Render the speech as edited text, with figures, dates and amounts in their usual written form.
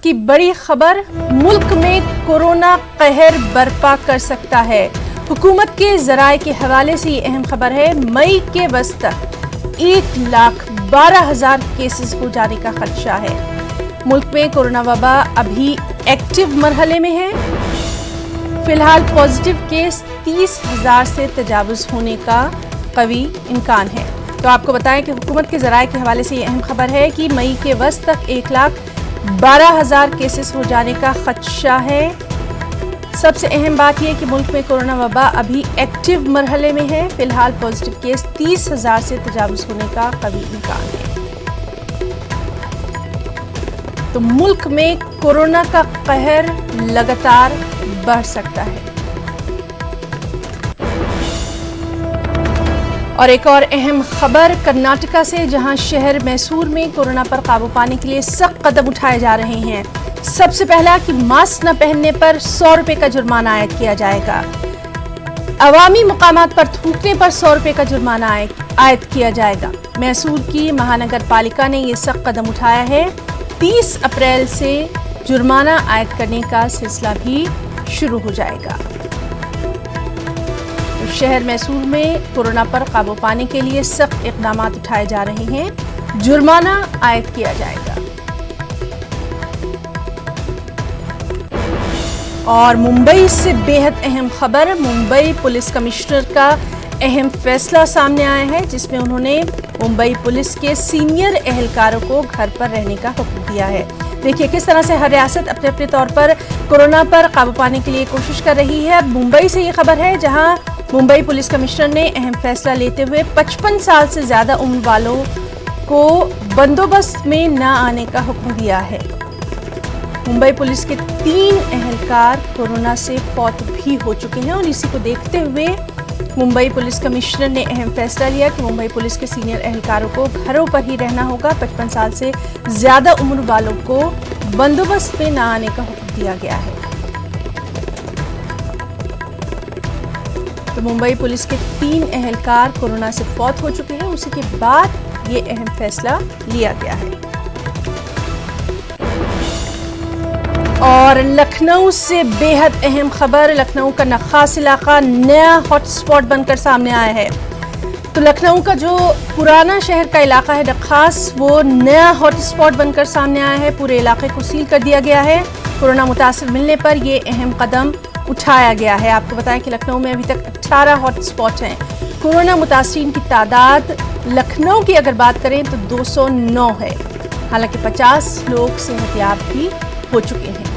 की बड़ी खबर, मुल्क में कोरोना कहर बर्पा कर सकता है। हुकूमत के जराए के हवाले से ये अहम खबर है। मई के वस्त तक 1,12,000 केसेस हो जाने का खदशा है। मुल्क में कोरोना वबा अभी एक्टिव मरहले में है। फिलहाल पॉजिटिव केस 30,000 से तजावुज होने का कवी इम्कान है। तो आपको बताएं कि हुकूमत के जराए के हवाले से ये अहम खबर है कि मई के वस्त तक 1,12,000 केसेस हो जाने का खदशा है। सबसे अहम बात यह कि मुल्क में कोरोना वबा अभी एक्टिव मरहले में है। फिलहाल पॉजिटिव केस 30,000 से तजावुज होने का कवी इम्कान है। तो मुल्क में कोरोना का कहर लगातार बढ़ सकता है। और एक और अहम खबर कर्नाटका से, जहां शहर मैसूर में कोरोना पर काबू पाने के लिए सख्त कदम उठाए जा रहे हैं। सबसे पहला कि मास्क न पहनने पर 100 रुपए का जुर्माना आयद किया जाएगा। अवामी मुकामात पर थूकने पर 100 रुपए का जुर्माना आयद किया जाएगा। मैसूर की महानगर पालिका ने ये सख्त कदम उठाया है। 30 अप्रैल से जुर्माना आयद करने का सिलसिला भी शुरू हो जाएगा। शहर मैसूर में कोरोना पर काबू पाने के लिए सख्त इक़दाम उठाए जा रहे हैं। जुर्माना आयद किया जाएगा। और मुंबई से बेहद अहम खबर, मुंबई पुलिस कमिश्नर का अहम फैसला सामने आया है, जिसमें उन्होंने मुंबई पुलिस के सीनियर एहलकारों को घर पर रहने का हुक्म दिया है। देखिए किस तरह से हर रियासत अपने अपने तौर पर कोरोना पर काबू पाने के लिए कोशिश कर रही है। मुंबई से ये खबर है, जहां मुंबई पुलिस कमिश्नर ने अहम फैसला लेते हुए 55 साल से ज्यादा उम्र वालों को बंदोबस्त में न आने का हुक्म दिया है। मुंबई पुलिस के 3 एहलकार कोरोना से फौत भी हो चुके हैं और इसी को देखते हुए मुंबई पुलिस कमिश्नर ने अहम फैसला लिया कि मुंबई पुलिस के सीनियर एहलकारों को घरों पर ही रहना होगा। 55 साल से ज्यादा उम्र वालों को बंदोबस्त में न आने का हुक्म दिया गया है। तो मुंबई पुलिस के 3 एहलकार कोरोना से फौत हो चुके हैं। उसी के बाद ये अहम फैसला लिया गया है। और लखनऊ से बेहद अहम खबर, लखनऊ का नखास इलाका नया हॉटस्पॉट बनकर सामने आया है। तो लखनऊ का जो पुराना शहर का इलाका है नखास, वो नया हॉटस्पॉट बनकर सामने आया है। पूरे इलाके को सील कर दिया गया है। कोरोना मुतासिर मिलने पर यह अहम कदम उठाया गया है। आपको बताएं कि लखनऊ में अभी तक 18 हॉटस्पॉट हैं। कोरोना मुतासिरीन की तादाद लखनऊ की अगर बात करें तो 209 है। हालांकि 50 लोग सेहतयाब भी हो चुके हैं।